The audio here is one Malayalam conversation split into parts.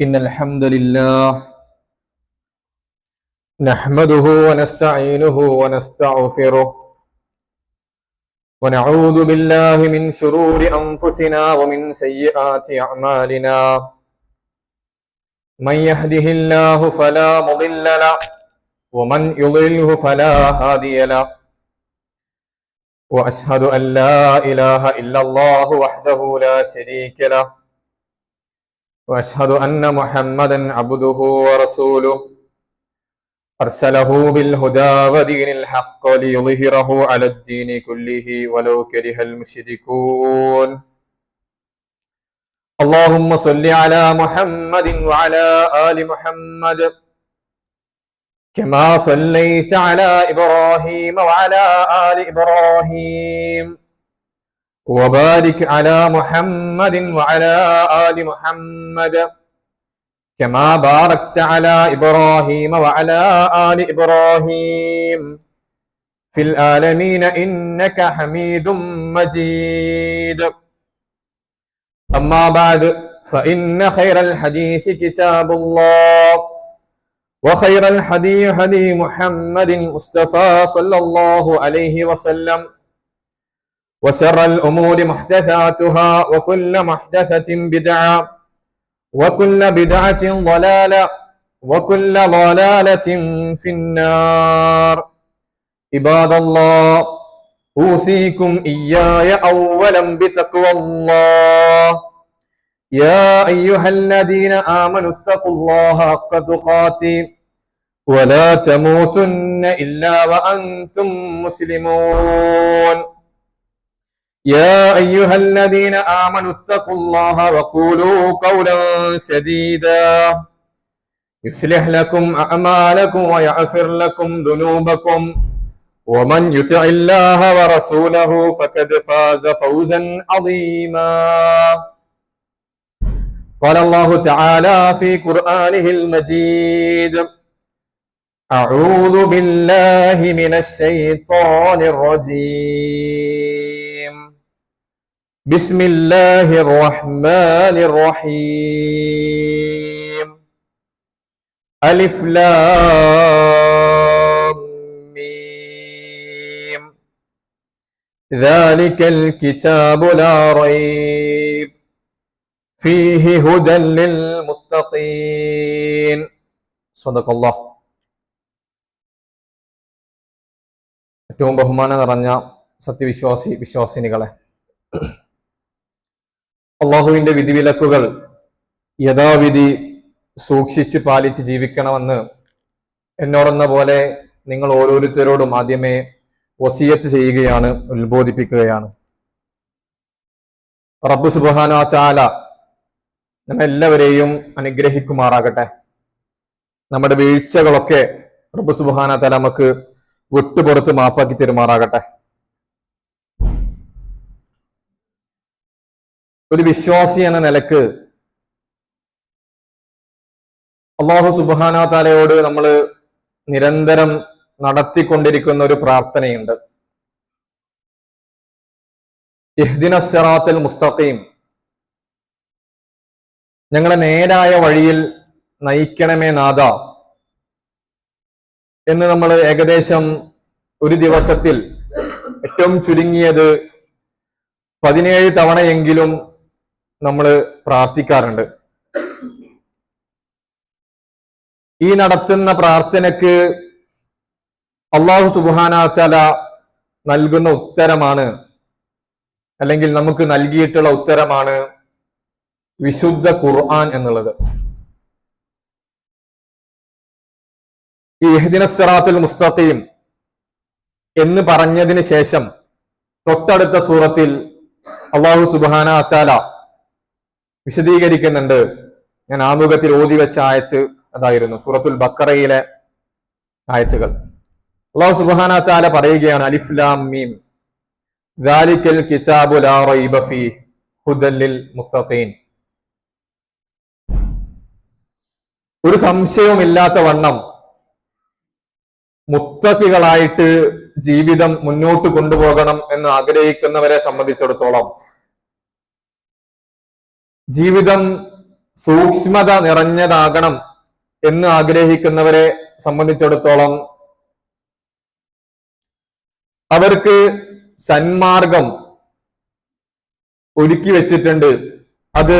إن الحمد لله نحمده ونستعينه ونستغفره ونعوذ بالله من شرور أنفسنا ومن سيئات أعمالنا من يهده الله فلا مضل له ومن يضلله فلا هادي له وأشهد أن لا إله إلا الله وحده لا شريك له وأشهد أن محمدا عبده ورسوله أرسله بالهدى ودين الحق ليظهره على الدين كله ولو كره المشركون اللهم صل على محمد وعلى آل محمد كما صليت على إبراهيم وعلى آل إبراهيم وبارك على محمد وعلى آل محمد كما باركت على إبراهيم وعلى آل إبراهيم في العالمين إنك حميد مجيد أما بعد فإن خير الحديث كتاب الله وخير الحديث هدي محمد مصطفى صلى الله عليه وسلم وشر الأمور محدثاتها وكل محدثة بدعة وكل بدعة ضلالة وكل ضلالة في النار عباد الله أوصيكم إياي أولا بتقوى الله يا أيها الذين آمنوا اتقوا الله حق تقاته ولا تموتن إلا وأنتم مسلمون يا أيها الذين آمنوا اتقوا الله وقولوا قولا سديدا يصلح لكم أعمالكم ويغفر لكم ذنوبكم ومن يطع الله ورسوله فقد فاز فوزا عظيما قال الله تعالى في قرآنه المجيد أعوذ بالله من الشيطان الرجيم بسم الله الرحمن الرحيم ألف لام ميم ذلك الكتاب لا ريب فيه هدى للمتقين صدق الله. ഏറ്റവും ബഹുമാനം നിറഞ്ഞ വിശ്വാസിനികളെ, അള്ളാഹുവിന്റെ വിധിവിലക്കുകൾ യഥാവിധി സൂക്ഷിച്ച് പാലിച്ച് ജീവിക്കണമെന്ന് എന്നോടെന്ന പോലെ നിങ്ങൾ ഓരോരുത്തരോടും ആദ്യമേ വസിയത്ത് ചെയ്യുകയാണ്, ഉത്ബോധിപ്പിക്കുകയാണ്. റബ്ബ് സുബ്ഹാനഹു വ തആല നമ്മെല്ലാവരെയും അനുഗ്രഹിക്കുമാറാകട്ടെ. നമ്മുടെ വീഴ്ചകളൊക്കെ റബ്ബ് സുബ്ഹാനഹു വ തആല നമുക്ക് വിട്ടുപുറത്ത് മാപ്പാക്കി തരുമാറാകട്ടെ. ഒരു വിശ്വാസി എന്ന നിലക്ക് അല്ലാഹു സുബ്ഹാനഹു വ തആലയോട് നമ്മൾ നിരന്തരം നടത്തിക്കൊണ്ടിരിക്കുന്ന ഒരു പ്രാർത്ഥനയുണ്ട്. ഇഹ്ദിനസ് സിറാത്തൽ മുസ്തഖീം, ഞങ്ങളെ നേരായ വഴിയിൽ നയിക്കണമേ നാഥ എന്ന് നമ്മൾ ഏകദേശം ഒരു ദിവസത്തിൽ ഏറ്റവും ചുരുങ്ങിയത് 17 തവണയെങ്കിലും നമ്മൾ പ്രാർത്ഥിക്കാറുണ്ട്. ഈ നടത്തുന്ന പ്രാർത്ഥനയ്ക്ക് അല്ലാഹു സുബ്ഹാനഹു വ തആല നൽകുന്ന ഉത്തരമാണ്, അല്ലെങ്കിൽ നമുക്ക് നൽകിയിട്ടുള്ള ഉത്തരമാണ് വിശുദ്ധ ഖുർആൻ എന്നുള്ളത്. ഈ ഇഹ്ദിനസ് സിറാത്തുൽ മുസ്തഖീം എന്ന് പറഞ്ഞതിന് ശേഷം തൊട്ടടുത്ത സൂറത്തിൽ അല്ലാഹു സുബ്ഹാനഹു വ തആല വിശദീകരിക്കുന്നുണ്ട്. ഞാൻ ആമുഖത്തിൽ ഓതി വെച്ച ആയത്ത് അതായിരുന്നു, സൂറത്തുൽ ബഖറയിലെ ആയത്തുകൾ. അല്ലാഹു സുബ്ഹാനഹു വ തആല പറയുകയാണ്, അലിഫ് ലാം മീം ദാലിക്കൽ കിതാബു ലാ റൈബ ഫീഹി ഹുദൽ ലിൽ മുത്തഖീൻ. ഒരു സംശയവുമില്ലാത്ത വണ്ണം മുത്തഖികളായിട്ട് ജീവിതം മുന്നോട്ട് കൊണ്ടുപോകണം എന്ന് ആഗ്രഹിക്കുന്നവരെ സംബന്ധിച്ചിടത്തോളം ജീവിതം സൂക്ഷ്മത നിറഞ്ഞതാകണം എന്ന് ആഗ്രഹിക്കുന്നവരെ സംബന്ധിച്ചിടത്തോളം അവർക്ക് സന്മാർഗം ഒരുക്കി വെച്ചിട്ടുണ്ട്. അത്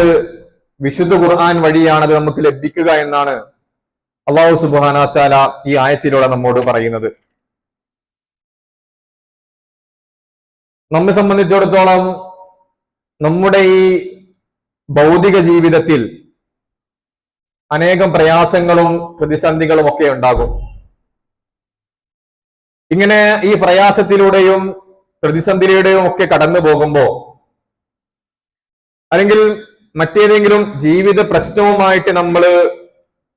വിശുദ്ധ ഖുർആൻ വഴിയാണ് അത് നമുക്ക് ലഭിക്കുക എന്നാണ് അല്ലാഹു സുബ്ഹാനഹു വ തആല ഈ ആയത്തിലൂടെ നമ്മോട് പറയുന്നത്. നമ്മെ സംബന്ധിച്ചിടത്തോളം നമ്മുടെ ഈ ഭൗതിക ജീവിതത്തിൽ അനേകം പ്രയാസങ്ങളും പ്രതിസന്ധികളും ഒക്കെ ഉണ്ടാകും. ഇങ്ങനെ ഈ പ്രയാസത്തിലൂടെയും പ്രതിസന്ധിയിലൂടെയും ഒക്കെ കടന്നു പോകുമ്പോ, അല്ലെങ്കിൽ മറ്റേതെങ്കിലും ജീവിത പ്രശ്നവുമായിട്ട് നമ്മൾ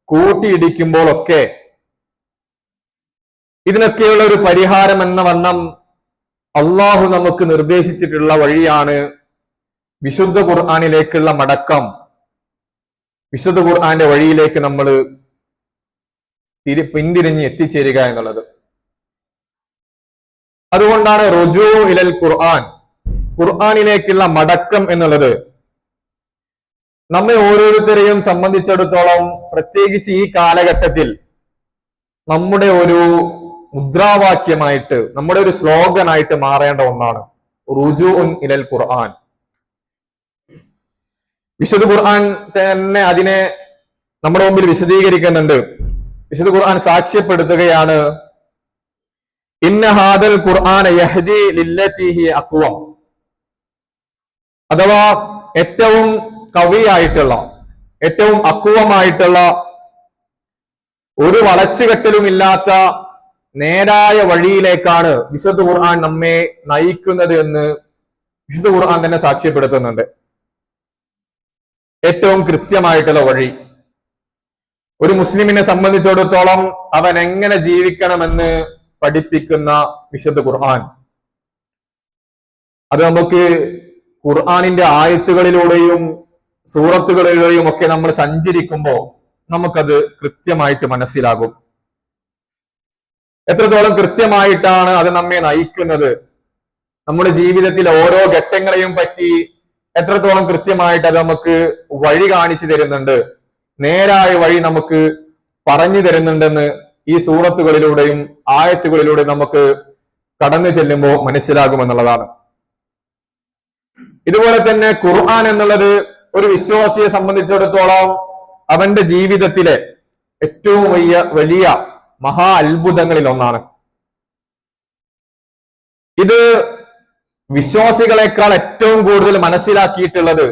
കൂട്ടിയിടിക്കുമ്പോഴൊക്കെ ഇതിനൊക്കെയുള്ള ഒരു പരിഹാരം എന്ന വണ്ണം അള്ളാഹു നമുക്ക് നിർദ്ദേശിച്ചിട്ടുള്ള വഴിയാണ് വിശുദ്ധ ഖുർആനിലേക്കുള്ള മടക്കം. വിശുദ്ധ ഖുർആന്റെ വഴിയിലേക്ക് നമ്മൾ പിന്തിരിഞ്ഞ് എത്തിച്ചേരുക എന്നുള്ളത്. അതുകൊണ്ടാണ് റുജൂ ഇലൽ ഖുർആൻ, ഖുർആനിലേക്കുള്ള മടക്കം എന്നുള്ളത് നമ്മെ ഓരോരുത്തരെയും സംബന്ധിച്ചിടത്തോളം, പ്രത്യേകിച്ച് ഈ കാലഘട്ടത്തിൽ നമ്മുടെ ഒരു മുദ്രാവാക്യമായിട്ട്, നമ്മുടെ ഒരു സ്ലോഗനായിട്ട് മാറേണ്ട ഒന്നാണ് റുജൂഉൻ ഇലൽ ഖുർആൻ. വിശുദ്ധ ഖുർആൻ തന്നെ അതിനെ നമ്മുടെ മുമ്പിൽ വിശദീകരിക്കുന്നുണ്ട്. വിശുദ്ധ ഖുർആൻ സാക്ഷ്യപ്പെടുത്തുകയാണ്, ഇന്ന ഹാദൽ ഖുർആന യഹ്ദി ലില്ലതി ഹി അഖ്വം. അഥവാ ഏറ്റവും കവിയായിട്ടുള്ള, ഏറ്റവും അക്വമായിട്ടുള്ള, ഒരു വളച്ചുകെട്ടലുമില്ലാത്ത നേരായ വഴിയിലേക്കാണ് വിശുദ്ധ ഖുർആൻ നമ്മെ നയിക്കുന്നത് എന്ന് വിശുദ്ധ ഖുർആൻ തന്നെ സാക്ഷ്യപ്പെടുത്തുന്നുണ്ട്. ഏറ്റവും കൃത്യമായിട്ടുള്ള വഴി. ഒരു മുസ്ലിമിനെ സംബന്ധിച്ചിടത്തോളം അവൻ എങ്ങനെ ജീവിക്കണമെന്ന് പഠിപ്പിക്കുന്ന വിശുദ്ധ ഖുർആൻ, അത് നമുക്ക് ഖുർആനിന്റെ ആയത്തുകളിലൂടെയും സൂറത്തുകളിലൂടെയും ഒക്കെ നമ്മൾ സഞ്ചരിക്കുമ്പോൾ നമുക്കത് കൃത്യമായിട്ട് മനസ്സിലാകും. എത്രത്തോളം കൃത്യമായിട്ടാണ് അത് നമ്മെ നയിക്കുന്നത്, നമ്മുടെ ജീവിതത്തിലെ ഓരോ ഘട്ടങ്ങളെയും പറ്റി എത്രത്തോളം കൃത്യമായിട്ട് അത് നമുക്ക് വഴി കാണിച്ചു തരുന്നുണ്ട്, നേരായ വഴി നമുക്ക് പറഞ്ഞു തരുന്നുണ്ടെന്ന് ഈ സൂറത്തുകളിലൂടെയും ആയത്തുകളിലൂടെയും നമുക്ക് കടന്നു ചെല്ലുമ്പോൾ മനസ്സിലാകുമെന്നുള്ളതാണ്. ഇതുപോലെ തന്നെ ഖുർആൻ എന്നുള്ളത് ഒരു വിശ്വാസിയെ സംബന്ധിച്ചിടത്തോളം അവന്റെ ജീവിതത്തിലെ ഏറ്റവും വലിയ മഹാ അത്ഭുതങ്ങളിൽ ഒന്നാണ്. ഇത് വിശ്വാസികളെക്കാൾ ഏറ്റവും കൂടുതൽ മനസ്സിലാക്കിയിട്ടുള്ളത്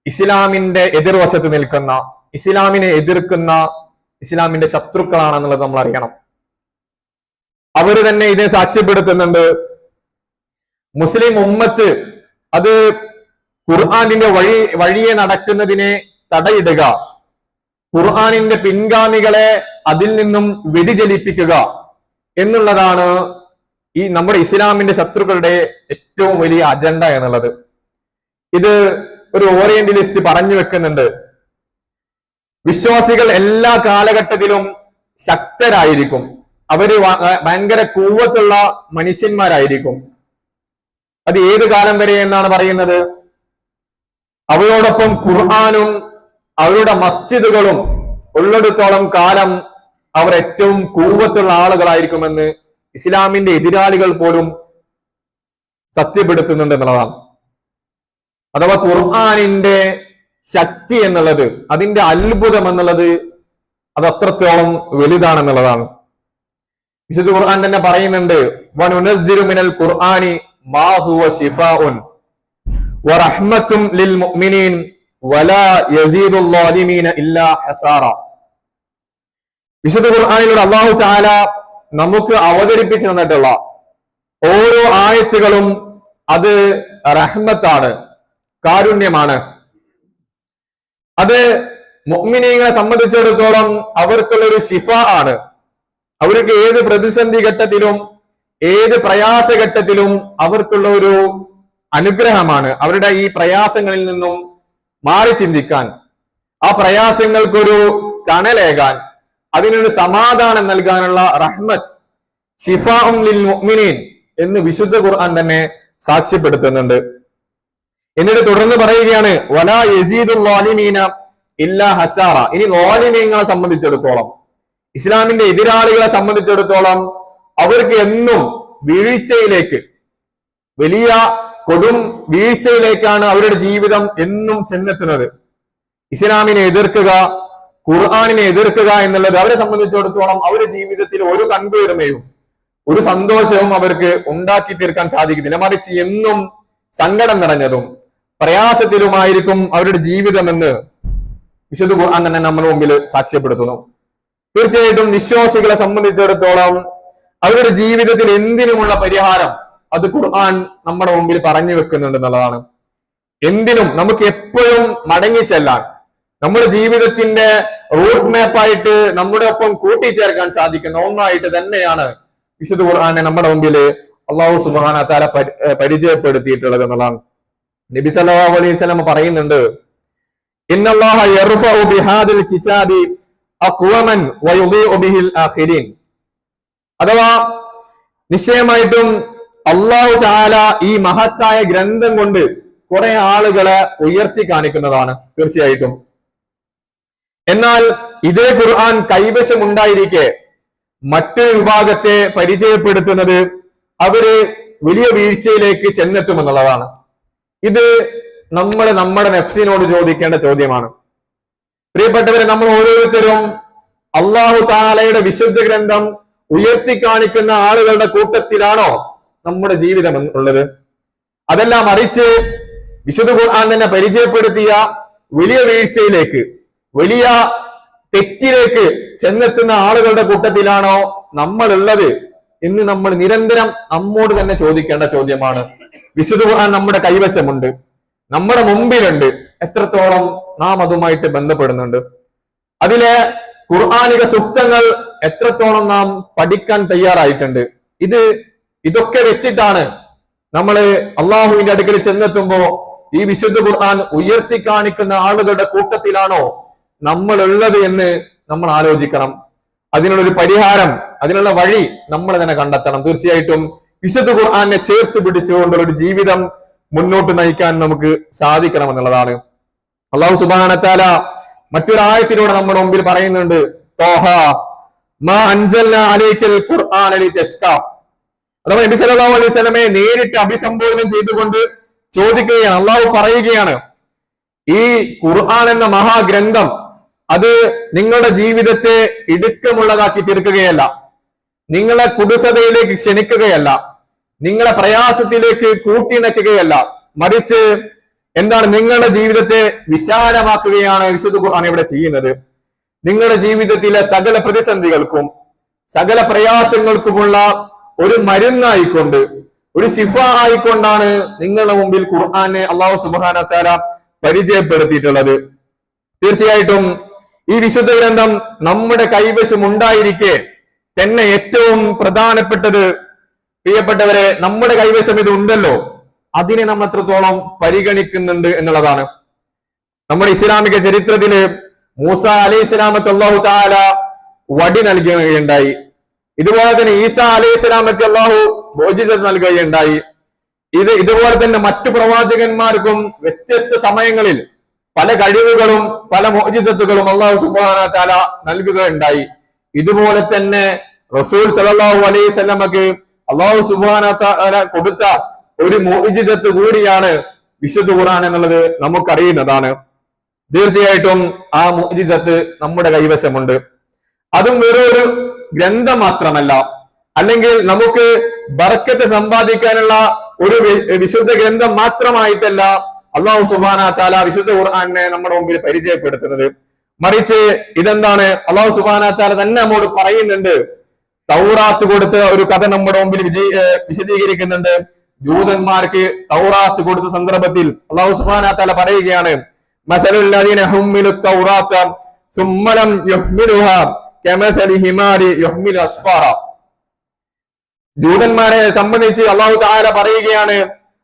ഇസ്ലാമിന്റെ എതിർവശത്ത് നിൽക്കുന്ന, ഇസ്ലാമിനെ എതിർക്കുന്ന ഇസ്ലാമിന്റെ ശത്രുക്കളാണെന്നുള്ളത് നമ്മൾ അറിയണം. അവര് തന്നെ ഇതിനെ സാക്ഷ്യപ്പെടുത്തുന്നുണ്ട്. മുസ്ലിം ഉമ്മത്ത് അത് ഖുർആനിന്റെ വഴിയെ നടക്കുന്നതിനെ തടയിടുക, ഖുർആനിന്റെ പിൻഗാമികളെ അതിൽ നിന്നും വ്യതിചലിപ്പിക്കുക എന്നുള്ളതാണ് ഈ നമ്മുടെ ഇസ്ലാമിന്റെ ശത്രുക്കളുടെ ഏറ്റവും വലിയ അജണ്ട എന്നുള്ളത്. ഇത് ഒരു ഓറിയന്റലിസ്റ്റ് പറഞ്ഞു വെക്കുന്നുണ്ട്. വിശ്വാസികൾ എല്ലാ കാലഘട്ടത്തിലും ശക്തരായിരിക്കും, അവര് ഭയങ്കര കൂവത്തുള്ള മനുഷ്യന്മാരായിരിക്കും. അത് ഏത് കാലം വരെ എന്നാണ് പറയുന്നത്? അവരോടൊപ്പം ഖുർആനും അവരുടെ മസ്ജിദുകളും ഉള്ളിടത്തോളം കാലം അവർ ഏറ്റവും കൂവത്തുള്ള ആളുകളായിരിക്കുമെന്ന് ഇസ്ലാമിന്റെ എതിരാളികൾ പോലും സത്യപ്പെടുത്തുന്നുണ്ട് എന്നുള്ളതാണ്. അഥവാ ഖുർആനിന്റെ ശക്തി എന്നുള്ളത്, അതിന്റെ അത്ഭുതം എന്നുള്ളത് അത് അത്രത്തോളം വലുതാണെന്നുള്ളതാണ്. വിശുദ്ധ ഖുർആൻ തന്നെ പറയുന്നുണ്ട്, വനുനസ്സിലു മിനൽ ഖുർആനി മാ ഹുവ ശിഫാഉൻ വറഹ്മത്തുൻ ലിൽ മുഅ്മിനീൻ വലാ യസീദുൽ ളാലിമീന ഇല്ലാ ഹസാറ. വിശുദ്ധ ഖുർആനിലൂടെ അല്ലാഹു തആല നമുക്ക് അവതരിപ്പിച്ചു തന്നിട്ടുള്ള ഓരോ ആയത്തുകളും അത് റഹ്മത്താണ്, കാരുണ്യമാണ്. അത് മുഅ്മിനീങ്ങളെ സംബന്ധിച്ചിടത്തോളം അവർക്കുള്ള ഒരു ശിഫ ആണ്. അവർക്ക് ഏത് പ്രതിസന്ധി ഘട്ടത്തിലും ഏത് പ്രയാസഘട്ടത്തിലും അവർക്കുള്ള ഒരു അനുഗ്രഹമാണ്. അവരുടെ ഈ പ്രയാസങ്ങളിൽ നിന്നും മാറി ചിന്തിക്കാൻ, ആ പ്രയാസങ്ങൾക്കൊരു തണലേകാൻ, അതിനൊരു സമാധാനം നൽകാനുള്ള റഹ്മത്ത്, ശിഫാഉൻ ലിൽ മുഅ്മിനീൻ എന്ന് വിശുദ്ധ ഖുർആൻ തന്നെ സാക്ഷ്യപ്പെടുത്തുന്നുണ്ട്. എന്നിട്ട് തുടർന്ന് പറയുകയാണ്, വലാ യസീദുൽ ളാലിമീന ഇല്ലാ ഹസാറ. ഇനി ളാലിമീങ്ങളെ സംബന്ധിച്ചിടത്തോളം, ഇസ്ലാമിന്റെ എതിരാളികളെ സംബന്ധിച്ചിടത്തോളം അവർക്ക് എന്നും വീഴ്ചയിലേക്ക്, വലിയ കൊടും വീഴ്ചയിലേക്കാണ് അവരുടെ ജീവിതം എന്നും ചെന്നെത്തുന്നത്. ഇസ്ലാമിനെ എതിർക്കുക, ഖുർആനിനെ എതിർക്കുക എന്നുള്ളത് അവരെ സംബന്ധിച്ചിടത്തോളം അവരുടെ ജീവിതത്തിൽ ഒരു കൺകുളിർമയും ഒരു സന്തോഷവും അവർക്ക് ഉണ്ടാക്കി തീർക്കാൻ സാധിക്കുന്നില്ല. മറിച്ച് എന്നും സങ്കടം നിറഞ്ഞതും പ്രയാസത്തിലുമായിരിക്കും അവരുടെ ജീവിതമെന്ന് വിശുദ്ധ ഖുർആൻ തന്നെ നമ്മുടെ മുമ്പിൽ സാക്ഷ്യപ്പെടുത്തുന്നു. തീർച്ചയായിട്ടും വിശ്വാസികളെ സംബന്ധിച്ചിടത്തോളം അവരുടെ ജീവിതത്തിൽ എന്തിനുമുള്ള പരിഹാരം അത് ഖുർആൻ നമ്മുടെ മുമ്പിൽ പറഞ്ഞു വെക്കുന്നുണ്ട് എന്നുള്ളതാണ്. എന്തിനും നമുക്ക് എപ്പോഴും മടങ്ങിച്ചെല്ലാൻ, നമ്മുടെ ജീവിതത്തിന്റെ റൂട്ട് മാപ്പായിട്ട് നമ്മുടെ ഒപ്പം കൂട്ടിച്ചേർക്കാൻ സാധിക്കുന്ന ഒന്നായിട്ട് തന്നെയാണ് വിശുദ്ധ ഖുർആനെ നമ്മുടെ മുമ്പിൽ അല്ലാഹു സുബ്ഹാനഹു വ തആല പരിചയപ്പെടുത്തിയിട്ടുള്ളത് എന്നുള്ളതാണ്. നബി സല്ലല്ലാഹു അലൈഹി വസല്ലം പറയുന്നുണ്ട്, ഇന്നല്ലാഹ യർഫഉ ബിഹാദിൽ കിതാബി അഖ്വമൻ വയുദീഉ ബിഹിൽ ആഖിരീൻ. അഥവാ നിശ്ചയമായിട്ടും അല്ലാഹു തആല ഈ മഹത്തായ ഗ്രന്ഥം കൊണ്ട് കുറെ ആളുകളെ ഉയർത്തി കാണിക്കുന്നതാണ് തീർച്ചയായിട്ടും. എന്നാൽ ഇതേ ഖുർആൻ കൈവശമുണ്ടായിരിക്കെ മറ്റൊരു വിഭാഗത്തെ പരിചയപ്പെടുത്തുന്നത് അവര് വലിയ വീഴ്ചയിലേക്ക് ചെന്നെത്തുമെന്നുള്ളതാണ്. ഇത് നമ്മുടെ നഫ്സിനോട് ചോദിക്കേണ്ട ചോദ്യമാണ്. പ്രിയപ്പെട്ടവരെ, നമ്മൾ ഓരോരുത്തരും അല്ലാഹു തആലയുടെ വിശുദ്ധ ഗ്രന്ഥം ഉയർത്തി കാണിക്കുന്ന ആളുകളുടെ കൂട്ടത്തിലാണോ നമ്മുടെ ജീവിതം ഉള്ളത്? അതല്ല മറിച്ച് വിശുദ്ധ ഖുർആൻ തന്നെ പരിചയപ്പെടുത്തിയ വലിയ വീഴ്ചയിലേക്ക്, വലിയ തെറ്റിലേക്ക് ചെന്നെത്തുന്ന ആളുകളുടെ കൂട്ടത്തിലാണോ നമ്മൾ ഉള്ളത് എന്ന് നമ്മൾ നിരന്തരം നമ്മോട് തന്നെ ചോദിക്കേണ്ട ചോദ്യമാണ്. വിശുദ്ധ ഖുർആൻ നമ്മുടെ കൈവശമുണ്ട്, നമ്മുടെ മുമ്പിലുണ്ട്. എത്രത്തോളം നാം അതുമായിട്ട് ബന്ധപ്പെടുന്നുണ്ട്? അതിലെ ഖുർആനിക സൂക്തങ്ങൾ എത്രത്തോളം നാം പഠിക്കാൻ തയ്യാറായിട്ടുണ്ട്? ഇതൊക്കെ വെച്ചിട്ടാണ് നമ്മൾ അള്ളാഹുവിന്റെ അടുക്കൽ ചെന്നെത്തുമ്പോ ഈ വിശുദ്ധ ഖുർആൻ ഉയർത്തി കാണിക്കുന്ന ആളുകളുടെ കൂട്ടത്തിലാണോ നമ്മൾ ഉള്ളത് എന്ന് നമ്മൾ ആലോചിക്കണം. അതിനുള്ളൊരു പരിഹാരം, അതിനുള്ള വഴി നമ്മൾ തന്നെ കണ്ടെത്തണം. തീർച്ചയായിട്ടും വിശുദ്ധ ഖുർആനെ ചേർത്ത് പിടിച്ചുകൊണ്ടുള്ള ഒരു ജീവിതം മുന്നോട്ട് നയിക്കാൻ നമുക്ക് സാധിക്കണം എന്നുള്ളതാണ്. അല്ലാഹു സുബ്ഹാനഹു വ തആല മറ്റൊരായത്തിലൂടെ നമ്മുടെ മുമ്പിൽ പറയുന്നുണ്ട്, ത്വാഹ മാ അൻസൽനാ അലൈക്കൽ ഖുർആന ലിതസ്കാ. അഥവാ നബി സല്ലല്ലാഹു അലൈഹി വസല്ലമയെ നേരിട്ട് അഭിസംബോധന ചെയ്തുകൊണ്ട് ചോദിക്കുകയാണ്, അള്ളാഹു പറയുകയാണ്, ഈ ഖുർആൻ എന്ന മഹാഗ്രന്ഥം അത് നിങ്ങളുടെ ജീവിതത്തെ ഇടുക്കമുള്ളതാക്കി തീർക്കുകയല്ല, നിങ്ങളെ കുടുസതയിലേക്ക് ക്ഷണിക്കുകയല്ല, നിങ്ങളെ പ്രയാസത്തിലേക്ക് കൂട്ടിയിണക്കുകയല്ല, മറിച്ച് എന്താണ്, നിങ്ങളുടെ ജീവിതത്തെ വിശാലമാക്കുകയാണ് വിശുദ്ധ ഖുർആൻ ഇവിടെ ചെയ്യുന്നത്. നിങ്ങളുടെ ജീവിതത്തിലെ സകല പ്രതിസന്ധികൾക്കും സകല പ്രയാസങ്ങൾക്കുമുള്ള ഒരു മരുന്നായിക്കൊണ്ട്, ഒരു ശിഫ ആയിക്കൊണ്ടാണ് നിങ്ങളുടെ മുമ്പിൽ ഖുർആനെ അല്ലാഹു സുബ്ഹാനഹു വ തആല പരിചയപ്പെടുത്തിയിട്ടുള്ളത്. തീർച്ചയായിട്ടും ഈ വിശുദ്ധ ഗ്രന്ഥം നമ്മുടെ കൈവശം ഉണ്ടായിരിക്കെ തന്നെ ഏറ്റവും പ്രധാനപ്പെട്ടത്, പ്രിയപ്പെട്ടവരെ, നമ്മുടെ കൈവശം ഇത് ഉണ്ടല്ലോ, അതിനെ നമ്മൾ എത്രത്തോളം പരിഗണിക്കുന്നുണ്ട് എന്നുള്ളതാണ്. നമ്മുടെ ഇസ്ലാമിക ചരിത്രത്തില് മൂസ അലൈഹിസ്സലാമക്ക് അല്ലാഹു തആല വടി നൽകുകയുണ്ടായി. ഇതുപോലെ തന്നെ ഈസാ അലൈഹിസ്സലാമക്ക് അല്ലാഹു മുഅ്ജിസത്ത് നൽകുകയുണ്ടായി. ഇതുപോലെ തന്നെ മറ്റു പ്രവാചകന്മാർക്കും വ്യത്യസ്ത സമയങ്ങളിൽ പല കഴിവുകളും പല മുഅ്ജിസത്തുകളും അല്ലാഹു സുബ്ഹാനഹു വ തആല നൽകുകയുണ്ടായി. ഇതുപോലെ തന്നെ റസൂൽ സല്ലല്ലാഹു അലൈഹി വസല്ലമക്ക് അല്ലാഹു സുബ്ഹാനഹു വ തആല കൊടുത്ത ഒരു മുഅ്ജിസത്ത് കൂടിയാണ് വിശുദ്ധ ഖുർആൻ എന്നുള്ളത് നമുക്കറിയുന്നതാണ്. തീർച്ചയായിട്ടും ആ മുഅ്ജിസത്ത് നമ്മുടെ കൈവശമുണ്ട്. അതും വെറൊരു ഗ്രന്ഥം മാത്രമല്ല, അല്ലെങ്കിൽ നമുക്ക് ബർക്കത്ത് സമ്പാദിക്കാനുള്ള ഒരു വിശുദ്ധ ഗ്രന്ഥം മാത്രമായിട്ടല്ല അല്ലാഹു സുബ്ഹാനഹു വ തആല വിശുദ്ധ ഖുർആനെ നമ്മുടെ മുമ്പിൽ പരിചയപ്പെടുത്തുന്നത്. മറിച്ച് ഇതെന്താണ്, അല്ലാഹു സുബ്ഹാനഹു വ തആല തന്നെ നമ്മോട് പറയുന്നുണ്ട്. തൗറാത്ത് കൊടുത്ത ഒരു കഥ നമ്മുടെ മുമ്പിൽ വിശദീകരിക്കുന്നുണ്ട്. ജൂതന്മാർക്ക് തൗറാത്ത് കൊടുത്ത സന്ദർഭത്തിൽ അല്ലാഹു സുബ്ഹാനഹു വ തആല പറയുകയാണ്, മസലുൽ ലദീന ഹുമ്മിലു തൗറാത്ത സുമ്മ ലം യഹ്മിലുഹാ കമസലി ഹിമാരി യഹ്മിലു അസ്ഫാറ. ജൂതന്മാരെ സംബന്ധിച്ച് അല്ലാഹു തആല പറയുകയാണ്,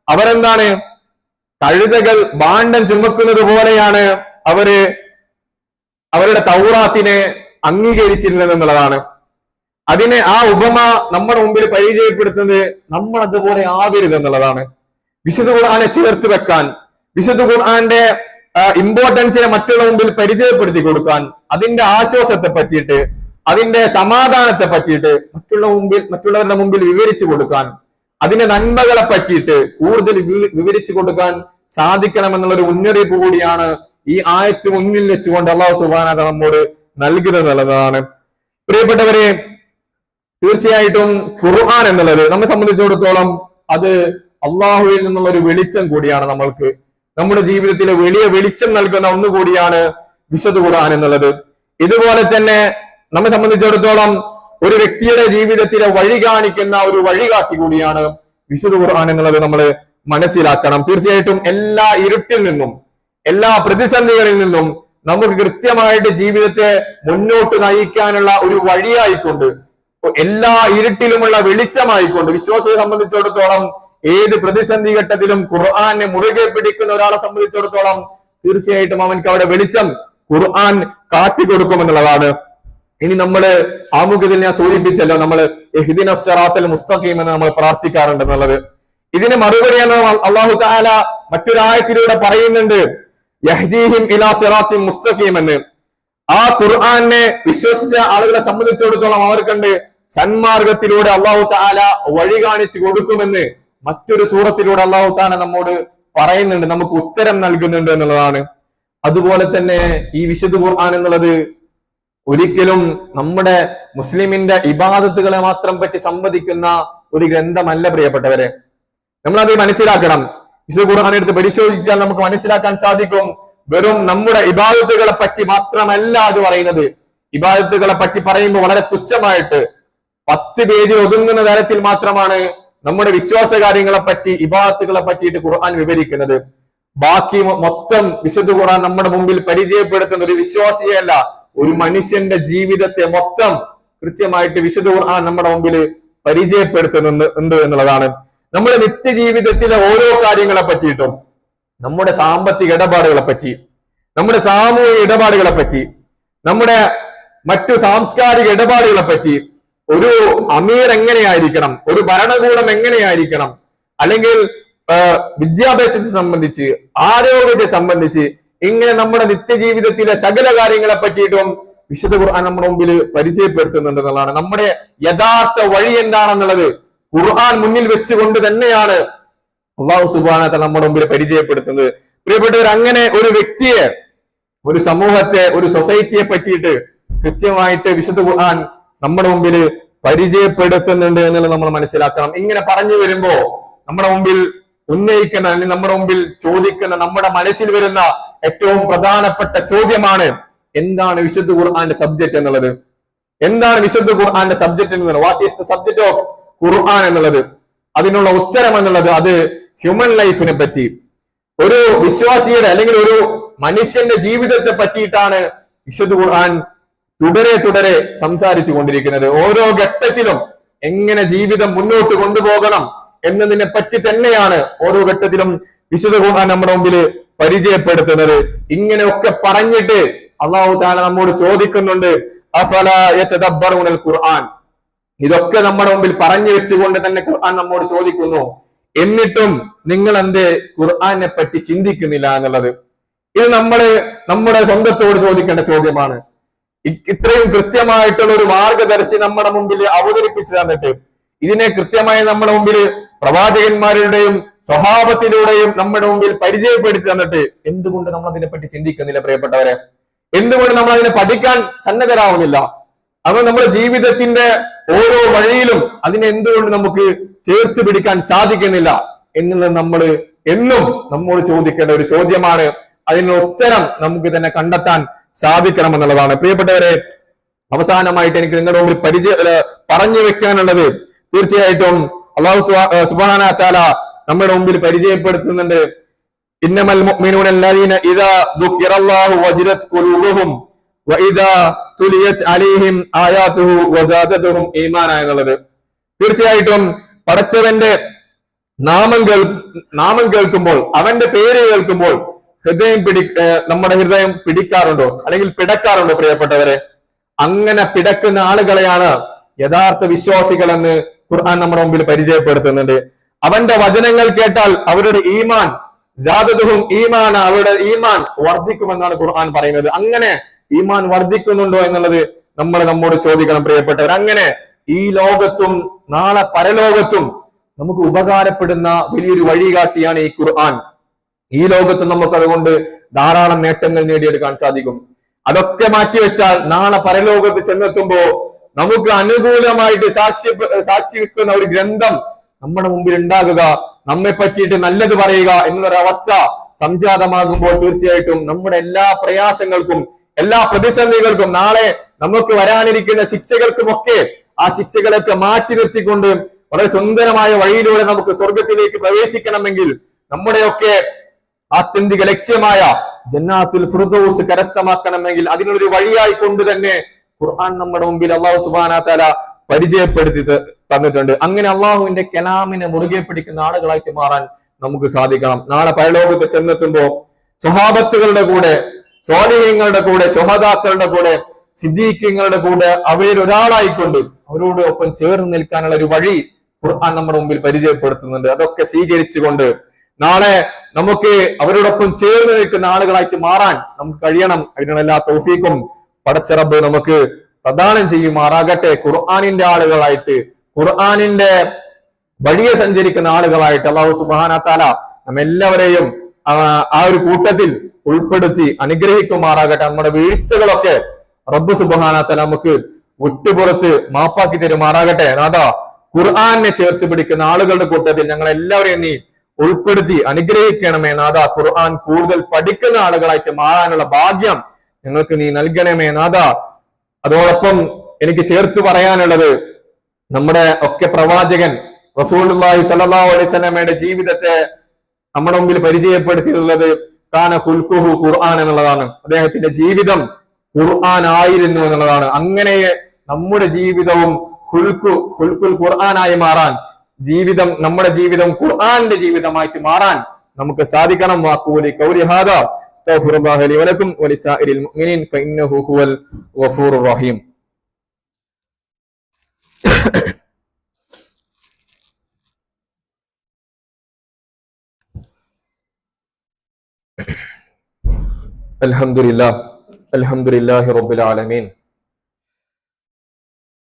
അവരെന്താണ്, കഴുതകൾ ഭാണ്ഡം ചുമക്കുന്നത് പോലെയാണ് അവരുടെ തൗറാത്തിനെ അംഗീകരിച്ചിരുന്നതെന്നുള്ളതാണ്. അതിനെ ആ ഉപമ നമ്മുടെ മുമ്പിൽ പരിചയപ്പെടുത്തുന്നത് നമ്മൾ അതുപോലെ ആവരുത് എന്നുള്ളതാണ്. വിശുദ്ധ ഖുർആനെ ചേർത്ത് വെക്കാൻ, വിശുദ്ധ ഖുർആന്റെ ഇമ്പോർട്ടൻസിനെ മറ്റുള്ള മുമ്പിൽ പരിചയപ്പെടുത്തി കൊടുക്കാൻ, അതിന്റെ ആശ്വാസത്തെ പറ്റിയിട്ട്, അതിന്റെ സമാധാനത്തെ പറ്റിയിട്ട് മറ്റുള്ളവരുടെ മുമ്പിൽ വിവരിച്ചു കൊടുക്കാൻ, അതിന്റെ നന്മകളെ പറ്റിയിട്ട് കൂടുതൽ വിവരിച്ചു കൊടുക്കാൻ സാധിക്കണമെന്നുള്ളൊരു മുന്നറിയിപ്പ് കൂടിയാണ് ഈ ആയത്ത് മുന്നിൽ വെച്ചുകൊണ്ട് അല്ലാഹു സുബ്ഹാനഹു വ തആല നമ്മോട് നൽകുന്നതാണ്. പ്രിയപ്പെട്ടവരെ, തീർച്ചയായിട്ടും ഖുർആൻ എന്നുള്ളത് നമ്മെ സംബന്ധിച്ചിടത്തോളം അത് അള്ളാഹുവിൽ നിന്നുള്ള ഒരു വെളിച്ചം കൂടിയാണ്. നമ്മൾക്ക് നമ്മുടെ ജീവിതത്തിലെ വലിയ വെളിച്ചം നൽകുന്ന ഒന്നുകൂടിയാണ് വിശുദ്ധ ഖുർആൻ എന്നുള്ളത്. ഇതുപോലെ തന്നെ നമ്മെ സംബന്ധിച്ചിടത്തോളം ഒരു വ്യക്തിയുടെ ജീവിതത്തിലെ വഴി കാണിക്കുന്ന ഒരു വഴികാട്ടി കൂടിയാണ് വിശുദ്ധ ഖുർആൻ എന്നുള്ളത് നമ്മൾ മനസ്സിലാക്കണം. തീർച്ചയായിട്ടും എല്ലാ ഇരുട്ടിൽ നിന്നും, എല്ലാ പ്രതിസന്ധികളിൽ നിന്നും നമുക്ക് കൃത്യമായിട്ട് ജീവിതത്തെ മുന്നോട്ട് നയിക്കാനുള്ള ഒരു വഴിയായിക്കൊണ്ട്, എല്ലാ ഇരുട്ടിലുമുള്ള വെളിച്ചമായിക്കൊണ്ട് വിശ്വാസിയെ സംബന്ധിച്ചിടത്തോളം ഏത് പ്രതിസന്ധി ഘട്ടത്തിലും ഖുർആനെ മുറുകെ പിടിക്കുന്ന ഒരാളെ സംബന്ധിച്ചിടത്തോളം തീർച്ചയായിട്ടും അവൻക്ക് അവിടെ വെളിച്ചം ഖുർആൻ കാട്ടിക്കൊടുക്കുമെന്നുള്ളതാണ്. ഇനി നമ്മള് ആമുഖത്തിൽ ഞാൻ സൂചിപ്പിച്ചല്ലോ, നമ്മൾ ഇഹ്ദിനസ് സിറാത്തൽ മുസ്തഖീം എന്ന് നമ്മൾ പ്രാർത്ഥിക്കാറുണ്ടെന്നുള്ളത്. ഇതിന് മറുപടിയാണ് അല്ലാഹു തആല മറ്റൊരായത്തിലൂടെ പറയുന്നുണ്ട്, യഹ്ദീഹിം ഇലാ സിറാത്തിൻ മുസ്തഖീം എന്ന്. ആ ഖുർആനെ വിശ്വസിച്ച ആളുകളെ സംബന്ധിച്ചിടത്തോളം അവർക്കുണ്ട് സന്മാർഗത്തിലൂടെ അല്ലാഹു തആല വഴി കാണിച്ചു കൊടുക്കുമെന്ന് മറ്റൊരു സൂറത്തിലൂടെ അല്ലാഹു തആല നമ്മോട് പറയുന്നുണ്ട്, നമുക്ക് ഉത്തരം നൽകുന്നുണ്ട് എന്നുള്ളതാണ്. അതുപോലെ തന്നെ ഈ വിശുദ്ധ ഖുർആൻ എന്നുള്ളത് ഒരിക്കലും നമ്മുടെ മുസ്ലിമിന്റെ ഇബാദത്തുകളെ മാത്രം പറ്റി സംവദിക്കുന്ന ഒരു ഗ്രന്ഥമല്ല പ്രിയപ്പെട്ടവരെ. നമ്മളത് മനസ്സിലാക്കണം. വിശുദ്ധ ഖുർആൻ എടുത്ത് പരിശോധിച്ചാൽ നമുക്ക് മനസ്സിലാക്കാൻ സാധിക്കും, വെറും നമ്മുടെ ഇബാദത്തുകളെ പറ്റി മാത്രമല്ല അത് പറയുന്നത്. ഇബാദത്തുകളെ പറ്റി പറയുമ്പോൾ വളരെ തുച്ഛമായിട്ട് 10 പേജിൽ ഒതുങ്ങുന്ന തരത്തിൽ മാത്രമാണ് നമ്മുടെ വിശ്വാസ കാര്യങ്ങളെ പറ്റി, ഇബാദത്തുകളെ പറ്റിയിട്ട് ഖുർആൻ വിവരിക്കുന്നത്. ബാക്കി മൊത്തം വിശുദ്ധ ഖുർആൻ നമ്മുടെ മുമ്പിൽ പരിചയപ്പെടുത്തുന്ന ഒരു വിശ്വാസിയല്ല, ഒരു മനുഷ്യന്റെ ജീവിതത്തെ മൊത്തം കൃത്യമായിട്ട് വിശുദ്ധ ഖുർആൻ നമ്മുടെ മുമ്പിൽ പരിചയപ്പെടുത്തുന്നുണ്ട് എന്നുള്ളതാണ്. നമ്മുടെ നിത്യജീവിതത്തിലെ ഓരോ കാര്യങ്ങളെ പറ്റിയിട്ടും, നമ്മുടെ സാമ്പത്തിക ഇടപാടുകളെ പറ്റി, നമ്മുടെ സാമൂഹിക ഇടപാടുകളെ പറ്റി, നമ്മുടെ മറ്റു സാംസ്കാരിക ഇടപാടുകളെ പറ്റി, ഒരു അമീർ എങ്ങനെയായിരിക്കണം, ഒരു ഭരണകൂടം എങ്ങനെയായിരിക്കണം, അല്ലെങ്കിൽ വിദ്യാഭ്യാസത്തെ സംബന്ധിച്ച്, ആരോഗ്യത്തെ സംബന്ധിച്ച്, ഇങ്ങനെ നമ്മുടെ നിത്യജീവിതത്തിലെ സകല കാര്യങ്ങളെ പറ്റിയിട്ടും വിശുദ്ധ ഖുർആൻ നമ്മുടെ മുമ്പിൽ പരിചയപ്പെടുത്തുന്നുണ്ട് എന്നുള്ളതാണ്. നമ്മുടെ യഥാർത്ഥ വഴി എന്താണെന്നുള്ളത് ഖുർആൻ മുന്നിൽ വെച്ചുകൊണ്ട് തന്നെയാണ് അല്ലാഹു സുബ്ഹാനഹു വ തആല നമ്മുടെ മുമ്പിൽ പരിചയപ്പെടുത്തുന്നത്. പ്രിയപ്പെട്ടവർ, അങ്ങനെ ഒരു വ്യക്തിയെ, ഒരു സമൂഹത്തെ, ഒരു സൊസൈറ്റിയെ പറ്റിയിട്ട് കൃത്യമായിട്ട് വിശുദ്ധ ഖുർആൻ നമ്മുടെ മുമ്പിൽ പരിചയപ്പെടുത്തുന്നുണ്ട് എന്നുള്ളത് നമ്മൾ മനസ്സിലാക്കണം. ഇങ്ങനെ പറഞ്ഞു വരുമ്പോ നമ്മുടെ മുമ്പിൽ ഉന്നയിക്കുന്ന, അല്ലെങ്കിൽ നമ്മുടെ മുമ്പിൽ ചോദിക്കുന്ന, നമ്മുടെ മനസ്സിൽ വരുന്ന ഏറ്റവും പ്രധാനപ്പെട്ട ചോദ്യമാണ്, എന്താണ് വിശുദ്ധ ഖുർആന്റെ സബ്ജക്ട് എന്നുള്ളത്? എന്താണ് വിശുദ്ധ ഖുർആന്റെ സബ്ജക്ട് എന്നുള്ളത്? What is the subject of Quran എന്നുള്ളത്? അതിനുള്ള ഉത്തരം എന്നുള്ളത് അത് ഹ്യൂമൻ ലൈഫിനെ പറ്റി, ഒരു വിശ്വാസിയുടെ അല്ലെങ്കിൽ ഒരു മനുഷ്യന്റെ ജീവിതത്തെ പറ്റിയിട്ടാണ് വിശുദ്ധ ഖുർആൻ തുടരെ സംസാരിച്ചു കൊണ്ടിരിക്കുന്നത്. ഓരോ ഘട്ടത്തിലും എങ്ങനെ ജീവിതം മുന്നോട്ട് കൊണ്ടുപോകണം എന്നതിനെ പറ്റി തന്നെയാണ് ഓരോ ഘട്ടത്തിലും വിശുദ്ധ ഖുർആൻ നമ്മുടെ മുമ്പിൽ പരിചയപ്പെടുത്തുന്നത്. ഇങ്ങനെയൊക്കെ പറഞ്ഞിട്ട് അല്ലാഹു തആല നമ്മോട് ചോദിക്കുന്നുണ്ട്, അഫലാ യതദബ്ബറൂനൽ ഖുർആൻ. ഇതൊക്കെ നമ്മുടെ മുമ്പിൽ പറഞ്ഞു വെച്ചുകൊണ്ട് തന്നെ ഖുർആൻ നമ്മോട് ചോദിക്കുന്നു, എന്നിട്ടും നിങ്ങൾ എന്റെ ഖുർആനെ പറ്റി ചിന്തിക്കുന്നില്ല എന്നുള്ളത്. ഇത് നമ്മുടെ സ്വന്തത്തോട് ചോദിക്കേണ്ട ചോദ്യമാണ്. ഇത്രയും കൃത്യമായിട്ടുള്ള ഒരു മാർഗദർശി നമ്മുടെ മുമ്പിൽ അവതരിപ്പിച്ചു തന്നിട്ട്, ഇതിനെ കൃത്യമായി നമ്മുടെ മുമ്പിൽ പ്രവാചകന്മാരുടെയും സ്വഭാവത്തിലൂടെയും നമ്മുടെ മുമ്പിൽ പരിചയപ്പെടുത്തി തന്നിട്ട് എന്തുകൊണ്ട് നമ്മൾ അതിനെപ്പറ്റി ചിന്തിക്കുന്നില്ല പ്രിയപ്പെട്ടവരെ? എന്തുകൊണ്ട് നമ്മൾ അതിനെ പഠിക്കാൻ സന്നദ്ധരാവുന്നില്ല? അത് നമ്മുടെ ജീവിതത്തിന്റെ ഓരോ വഴിയിലും അതിനെ എന്തുകൊണ്ട് നമുക്ക് ചേർത്ത് പിടിക്കാൻ സാധിക്കുന്നില്ല എന്നുള്ളത് നമ്മൾ എന്നും നമ്മോട് ചോദിക്കേണ്ട ഒരു ചോദ്യമാണ്. അതിനുള്ള ഉത്തരം നമുക്ക് തന്നെ കണ്ടെത്താൻ സാധിക്കണമെന്നുള്ളതാണ്. പ്രിയപ്പെട്ടവരെ, അവസാനമായിട്ട് എനിക്ക് നിങ്ങളുടെ മുമ്പിൽ പറഞ്ഞു വെക്കാനുള്ളത്, തീർച്ചയായിട്ടും അല്ലാഹു സുബ്ഹാനഹു വ തആല നമ്മുടെ മുമ്പിൽ പരിചയപ്പെടുത്തുന്നുണ്ട്, ഇന്നമൽ മുഅ്മിനൂന അല്ലദീന ഇദാ ദുകിറല്ലാഹു വജിലത് ഖുലൂബുഹും വഇദാ തുലിയത് അലൈഹിം ആയാതുഹു വസാദതുഹും ഈമാന എന്നുള്ളത്. തീർച്ചയായിട്ടും പടച്ചവന്റെ നാമം കേൾക്കുമ്പോൾ, അവന്റെ പേര് കേൾക്കുമ്പോൾ നമ്മുടെ ഹൃദയം പിടിക്കാറുണ്ടോ, അല്ലെങ്കിൽ പിടക്കാറുണ്ടോ പ്രിയപ്പെട്ടവരെ? അങ്ങനെ പിടക്കുന്ന ആളുകളെയാണ് യഥാർത്ഥ വിശ്വാസികൾ എന്ന് ഖുർആൻ നമ്മുടെ മുമ്പിൽ പരിചയപ്പെടുത്തുന്നുണ്ട്. അവന്റെ വചനങ്ങൾ കേട്ടാൽ അവരുടെ ഈമാൻ സാദതുഹും ഈമാന, അവരുടെ ഈമാൻ വർദ്ധിക്കുമെന്നാണ് ഖുർആൻ പറയുന്നത്. അങ്ങനെ ഈമാൻ വർദ്ധിക്കുന്നുണ്ടോ എന്നുള്ളത് നമ്മൾ നമ്മോട് ചോദിക്കണം പ്രിയപ്പെട്ടവർ. അങ്ങനെ ഈ ലോകത്തും നാളെ പരലോകത്തും നമുക്ക് ഉപകാരപ്പെടുന്ന വലിയൊരു വഴികാട്ടിയാണ് ഈ ഖുർആൻ. ഈ ലോകത്ത് നമുക്ക് അതുകൊണ്ട് ധാരാളം നേട്ടങ്ങൾ നേടിയെടുക്കാൻ സാധിക്കും. അതൊക്കെ മാറ്റിവെച്ചാൽ നാളെ പരലോകത്ത് ചെന്നെത്തുമ്പോ നമുക്ക് അനുകൂലമായിട്ട് സാക്ഷി വെക്കുന്ന ഒരു ഗ്രന്ഥം നമ്മുടെ മുമ്പിൽ ഉണ്ടാകുക, നമ്മെ പറ്റിയിട്ട് നല്ലത് പറയുക എന്നൊരവസ്ഥ സംജാതമാകുമ്പോൾ തീർച്ചയായിട്ടും നമ്മുടെ എല്ലാ പ്രയാസങ്ങൾക്കും എല്ലാ പ്രതിസന്ധികൾക്കും നാളെ നമുക്ക് വരാനിരിക്കുന്ന ശിക്ഷകൾക്കുമൊക്കെ ആ ശിക്ഷകളൊക്കെ മാറ്റി നിർത്തിക്കൊണ്ട് വളരെ സുന്ദരമായ വഴിയിലൂടെ നമുക്ക് സ്വർഗത്തിലേക്ക് പ്രവേശിക്കണമെങ്കിൽ നമ്മുടെയൊക്കെ ആത്യന്തിക ലക്ഷ്യമായ ജന്നാത്തുൽ ഫിർദൗസ് കരസ്ഥമാക്കണമെങ്കിൽ അതിനൊരു വഴിയായി കൊണ്ട് തന്നെ ഖുർആൻ നമ്മുടെ മുമ്പിൽ അള്ളാഹു സുബ്ഹാനഹു വ തആല പരിചയപ്പെടുത്തി തന്നിട്ടുണ്ട്. അങ്ങനെ അള്ളാഹുവിന്റെ കലാമിനെ മുറുകെ പിടിക്കുന്ന ആളുകളായിട്ട് മാറാൻ നമുക്ക് സാധിക്കണം. നാളെ പരലോകത്ത് ചെന്നെത്തുമ്പോ സ്വഹാബത്തുകളുടെ കൂടെ, സ്വാലിഹീങ്ങളുടെ കൂടെ, ശുഹദാക്കളുടെ കൂടെ, സിദ്ദീഖീങ്ങളുടെ കൂടെ അവരിൽ ഒരാളായിക്കൊണ്ട് അവരോട് ഒപ്പം ചേർന്ന് നിൽക്കാനുള്ള ഒരു വഴി ഖുർആൻ നമ്മുടെ മുമ്പിൽ പരിചയപ്പെടുത്തുന്നുണ്ട്. അതൊക്കെ സ്വീകരിച്ചുകൊണ്ട് നാളെ നമുക്ക് അവരോടൊപ്പം ചേർന്ന് നിൽക്കുന്ന ആളുകളായിട്ട് മാറാൻ നമുക്ക് കഴിയണം. അതിനുള്ള എല്ലാ തൗഫീഖും പടച്ച റബ്ബ് നമുക്ക് പ്രദാനം ചെയ്യുമാറാകട്ടെ. ഖുർആനിന്റെ ആളുകളായിട്ട്, ഖുർആനിന്റെ വഴിയെ സഞ്ചരിക്കുന്ന ആളുകളായിട്ട് അല്ലാഹു സുബ്ഹാനഹു വ തആല നമ്മെല്ലാവരെയും ആ ഒരു കൂട്ടത്തിൽ ഉൾപ്പെടുത്തി അനുഗ്രഹിക്കുമാറാകട്ടെ. നമ്മുടെ വീഴ്ചകളൊക്കെ റബ്ബ് സുബ്ഹാനഹു വ തആല നമുക്ക് വിട്ടുപുറത്ത് മാപ്പാക്കി തരുമാറാകട്ടെ. നാഥാ, ഖുർആനെ ചേർത്ത് പിടിക്കുന്ന ആളുകളുടെ കൂട്ടത്തിൽ ഞങ്ങൾ എല്ലാവരെയും നീ ഉൾപ്പെടുത്തി അനുഗ്രഹിക്കണമേ നാഥാ. ഖുർആൻ കൂടുതൽ പഠിക്കുന്ന ആളുകളായിട്ട് മാറാനുള്ള ഭാഗ്യം ഞങ്ങൾക്ക് നീ നൽകണമേ നാഥാ. അതോടൊപ്പം എനിക്ക് ചേർത്ത് പറയാനുള്ളത്, നമ്മുടെ ഒക്കെ പ്രവാചകൻ റസൂലുള്ളാഹി സ്വല്ലല്ലാഹു അലൈഹി വസല്ലമയുടെ ജീവിതത്തെ നമ്മുടെ മുമ്പിൽ പരിചയപ്പെടുത്തിയിട്ടുള്ളത് കാന ഖുൽഖുഹു ഖുർആൻ എന്നുള്ളതാണ്. അദ്ദേഹത്തിന്റെ ജീവിതം ഖുർആൻ ആയിരുന്നു എന്നുള്ളതാണ്. അങ്ങനെ നമ്മുടെ ജീവിതവും ഖുൽഖുൽ ഖുർആനായി മാറാൻ, നമ്മുടെ ജീവിതം ഖുർആന്റെ ജീവിതമായിട്ട് മാറാൻ നമുക്ക് സാധിക്കണം. വാഖൂലി ഖൗലി ഹാദാ അസ്തഗ്ഫിറുല്ലാഹ ലി വലക്കും വലിസാഇരിൽ മുഅ്മിനീൻ ഫഇന്നഹു ഹുവൽ ഗഫൂറുർ റഹീം. അൽഹംദുലില്ലാഹി റബ്ബിൽ ആലമീൻ.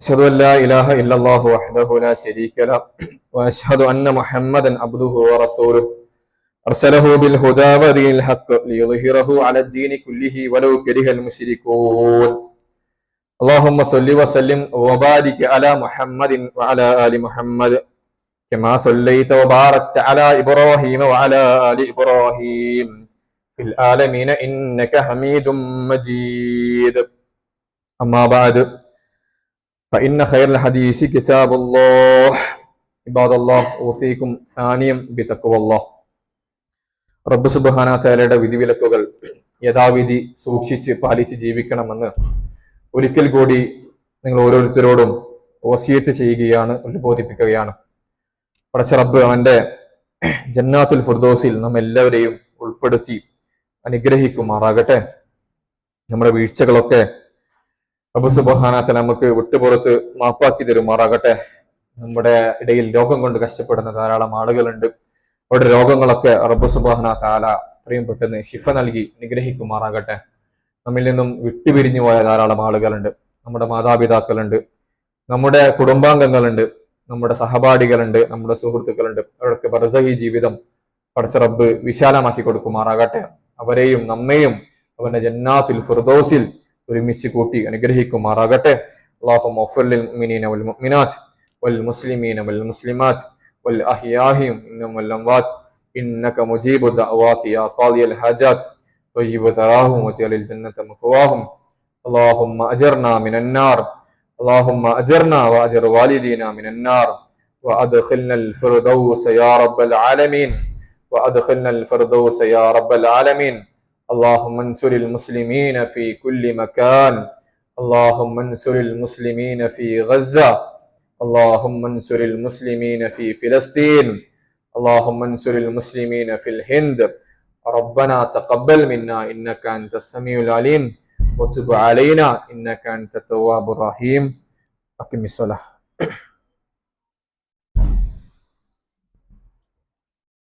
അശ്ഹദു അൻ ലാ ഇലാഹ ഇല്ലല്ലാഹു വഹ്ദഹു ലാ ശരീക ലഹു വഅശ്ഹദു അന്ന മുഹമ്മദൻ അബ്ദുഹു വറസൂലുഹു അർസലഹു ബിൽ ഹുദാ വദീനിൽ ഹഖ് ലിയുദ്ഹിറഹു അലദ്ദീനി കുല്ലിഹി വലൗ കരിഹൽ മുശ്രികൂൻ. അല്ലാഹുമ്മ സ്വല്ലി വസല്ലിം വബാരിക് അലാ മുഹമ്മദിൻ വഅലാ ആലി മുഹമ്മദ് കമാ സ്വല്ലൈത വബാറക്ത അലാ ഇബ്രാഹീമ വഅലാ ആലി ഇബ്രാഹീം ഫിൽ ആലമീന ഇന്നക ഹമീദും മജീദ്. അമ്മാ ബഅദ് فإن خير الحديث كتاب الله عباد الله أوصيكم ثانيا بتقوى الله. റബ്ബ് സുബ്ഹാനഹു വ തആലയുടെ വിധിവിലക്കുകൾ യഥാവിധി സൂക്ഷിച്ച് പാലിച്ച് ജീവിക്കണമെന്ന് ഒരിക്കൽ കൂടി നിങ്ങൾ ഓരോരുത്തരോടും വസിയത്ത് ചെയ്യുകയാണ്, ബോധിപ്പിക്കുകയാണ്. പടച്ച റബ്ബ് അവന്റെ ജന്നാത്തുൽ ഫിർദൗസിൽ നമ്മെല്ലാവരെയും ഉൾപ്പെടുത്തി അനുഗ്രഹിക്കുമാറാകട്ടെ. നമ്മുടെ വീഴ്ചകളൊക്കെ റബ്ബ് സുബ്ഹാനഹു വ തആല നമുക്ക് വിട്ടുപുറത്ത് മാപ്പാക്കി തരുമാറാകട്ടെ. നമ്മുടെ ഇടയിൽ രോഗം കൊണ്ട് കഷ്ടപ്പെടുന്ന ധാരാളം ആളുകളുണ്ട്. അവരുടെ രോഗങ്ങളൊക്കെ റബ്ബ് സുബ്ഹാനഹു വ തആല എത്രയും പെട്ടെന്ന് ശിഫ നൽകി അനുഗ്രഹിക്കുമാറാകട്ടെ. നമ്മിൽ നിന്നും വിട്ടുപിരിഞ്ഞു പോയ ധാരാളം ആളുകളുണ്ട്. നമ്മുടെ മാതാപിതാക്കളുണ്ട്, നമ്മുടെ കുടുംബാംഗങ്ങളുണ്ട്, നമ്മുടെ സഹപാഠികളുണ്ട്, നമ്മുടെ സുഹൃത്തുക്കളുണ്ട്. അവർക്ക് ബർസഹി ജീവിതം പടച്ച റബ്ബ് വിശാലമാക്കി കൊടുക്കുമാറാകട്ടെ. അവരെയും നമ്മെയും അവന്റെ ജന്നാത്തുൽ ഫിർദൗസിൽ ഒരുമിച്ച് കൂട്ടി അനുഗ്രഹിക്കുമാറാകട്ടെ. അല്ലാഹുമ്മ ഗ്ഫിർ ലിൽ മുഅ്മിനീന വൽ മുഅ്മിനാത്ത് വൽ മുസ്ലിമീന വൽ മുസ്ലിമാത്ത് വൽ അഹ്യാഇ മിൻഹും വൽ അംവാത്ത് ഇന്നക മുജീബു ദഅവാതി യാ ഖാദിയൽ ഹാജാത്ത് ത്വയ്യിബ് തറാഹും വജഅലിൽ ജന്നത മഖവാഹും. അല്ലാഹുമ്മ അജിർനാ മിനൻ നാർ, അല്ലാഹുമ്മ അജിർനാ വഅജിർ വാലിദീനാ മിനൻ നാർ വഅദ്ഖിൽനൽ ഫിർദൗസ യാ റബ്ബൽ ആലമീൻ വഅദ്ഖിൽനൽ ഫിർദൗസ യാ റബ്ബൽ ആലമീൻ. اللهم انصر المسلمين في كل مكان، اللهم انصر المسلمين في غزة، اللهم انصر المسلمين في فلسطين، اللهم انصر المسلمين في الهند. ربنا تقبل منا إنك أنت السميع العليم وتب علينا إنك أنت التواب الرحيم. أقم الصلاة.